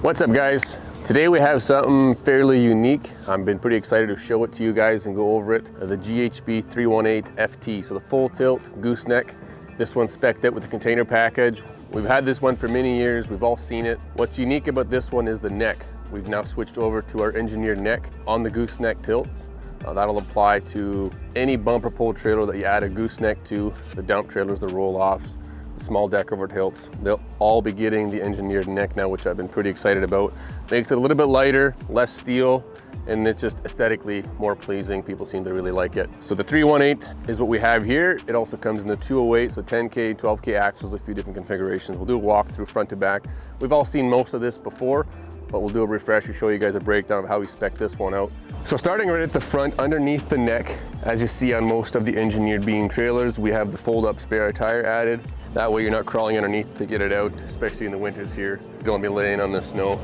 What's up, guys? Today we have something fairly unique. I've been pretty excited to show it to you guys and go over it. The GHB 318 FT, so the full tilt gooseneck. This one's spec'd out with the container package. We've had this one for many years. We've all seen it. What's unique about this one is the neck. We've now switched over to our engineered neck on the gooseneck tilts. That'll apply to any bumper pull trailer that you add a gooseneck to, the dump trailers, the roll-offs, the small deck over tilts. They'll all be getting the engineered neck now, which I've been pretty excited about. Makes it a little bit lighter, less steel, and it's just aesthetically more pleasing. People seem to really like it. So the 318 is what we have here. It also comes in the 208, so 10K, 12K axles, a few different configurations. We'll do a walkthrough front to back. We've all seen most of this before, but we'll do a refresher, show you guys a breakdown of how we spec this one out. So starting right at the front, underneath the neck, as you see on most of the engineered beam trailers, we have the fold-up spare tire added. That way you're not crawling underneath to get it out, especially in the winters here. You don't want to be laying on the snow.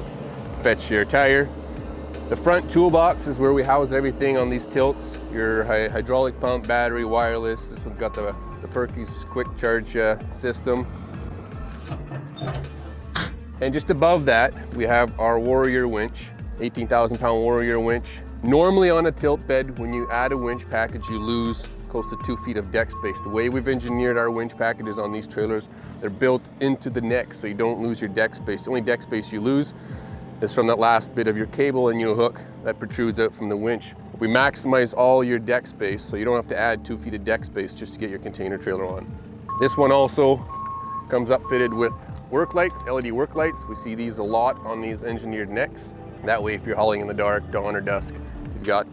Fetch your tire. The front toolbox is where we house everything on these tilts. Your hydraulic pump, battery, wireless. This one's got the Perky's quick charge system. And just above that, we have our Warrior winch, 18,000 pound Warrior winch. Normally on a tilt bed, when you add a winch package, you lose close to 2 feet of deck space. The way we've engineered our winch packages on these trailers, they're built into the neck so you don't lose your deck space. The only deck space you lose is from that last bit of your cable and your hook that protrudes out from the winch. We maximize all your deck space so you don't have to add 2 feet of deck space just to get your container trailer on. This one also comes upfitted with work lights, LED work lights. We see these a lot on these engineered necks. That way, if you're hauling in the dark, dawn or dusk, you've got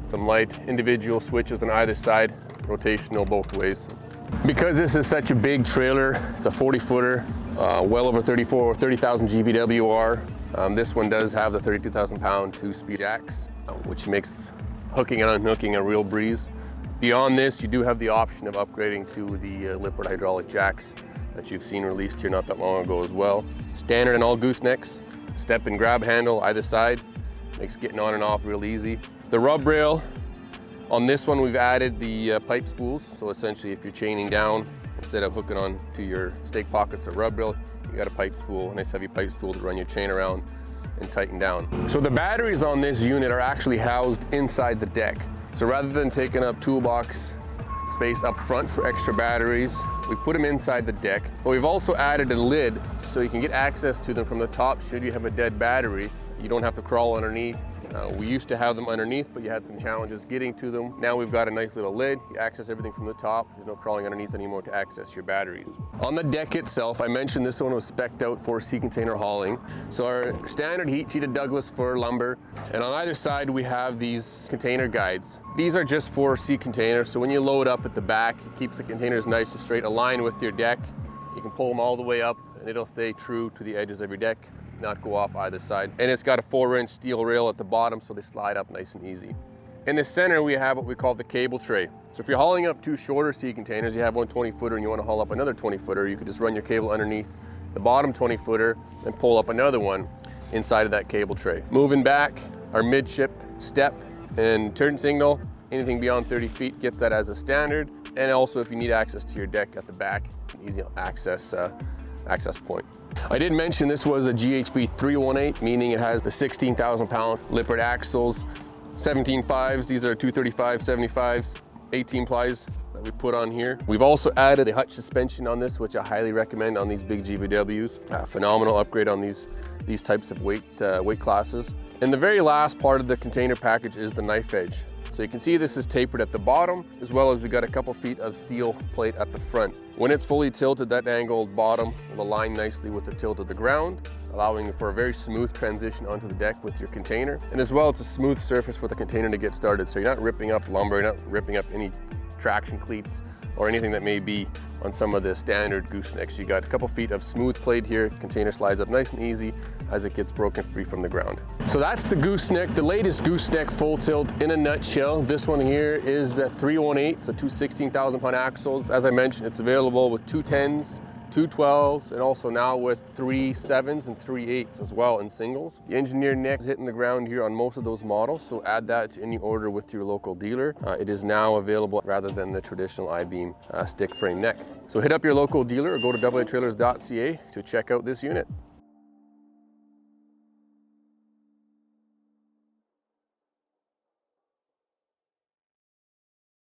some light individual switches on either side, rotational both ways. Because this is such a big trailer, it's a 40-footer, well over 30,000 GVWR. This one does have the 32,000 pound 2-speed jacks, which makes hooking and unhooking a real breeze. Beyond this, you do have the option of upgrading to the Lippert hydraulic jacks that you've seen released here not that long ago as well. Standard in all goosenecks, step and grab handle either side, makes getting on and off real easy. The rub rail, on this one we've added the pipe spools, so essentially if you're chaining down, instead of hooking on to your stake pockets or rub rail, you got a pipe spool, a nice heavy pipe spool to run your chain around and tighten down. So the batteries on this unit are actually housed inside the deck. So rather than taking up toolbox space up front for extra batteries, we put them inside the deck, but we've also added a lid so you can get access to them from the top should you have a dead battery. You don't have to crawl underneath. We used to have them underneath, but you had some challenges getting to them. Now we've got a nice little lid. You access everything from the top. There's no crawling underneath anymore to access your batteries. On the deck itself, I mentioned this one was spec'd out for sea container hauling. So our standard heat-treated Douglas fir lumber, and on either side we have these container guides. These are just for sea containers, so when you load up at the back, it keeps the containers nice and straight, aligned with your deck. You can pull them all the way up, and it'll stay true to the edges of your deck, not go off either side. And it's got a 4-inch steel rail at the bottom, so they slide up nice and easy. In the center, we have what we call the cable tray. So if you're hauling up 2 shorter sea containers, you have one 20-footer and you want to haul up another 20-footer, you could just run your cable underneath the bottom 20-footer and pull up another one inside of that cable tray. Moving back, our midship step and turn signal, anything beyond 30 feet gets that as a standard. And also if you need access to your deck at the back, it's an easy access point. I did mention this was a GHB 318, meaning it has the 16,000 pound Lippert Axles, 17.5s, these are 235 75s, 18 plies that we put on here. We've also added a hutch suspension on this, which I highly recommend on these big GVWs. Phenomenal upgrade on these types of weight classes. And the very last part of the container package is the knife edge. So you can see this is tapered at the bottom, as well as we got a couple feet of steel plate at the front. When it's fully tilted, that angled bottom will align nicely with the tilt of the ground, allowing for a very smooth transition onto the deck with your container. And as well, it's a smooth surface for the container to get started. So you're not ripping up lumber, you're not ripping up any traction cleats or anything that may be on some of the standard goosenecks. You got a couple feet of smooth plate here, container slides up nice and easy as it gets broken free from the ground. So that's the gooseneck, the latest gooseneck full tilt in a nutshell. This one here is the 318, so 2 16,000 pound axles. As I mentioned, it's available with 2 10s, 2 12s, and also now with 3 7s and 3 8s as well in singles. The engineered neck is hitting the ground here on most of those models, so add that to any order with your local dealer. It is now available rather than the traditional I-beam stick frame neck. So hit up your local dealer or go to AAtrailers.ca to check out this unit.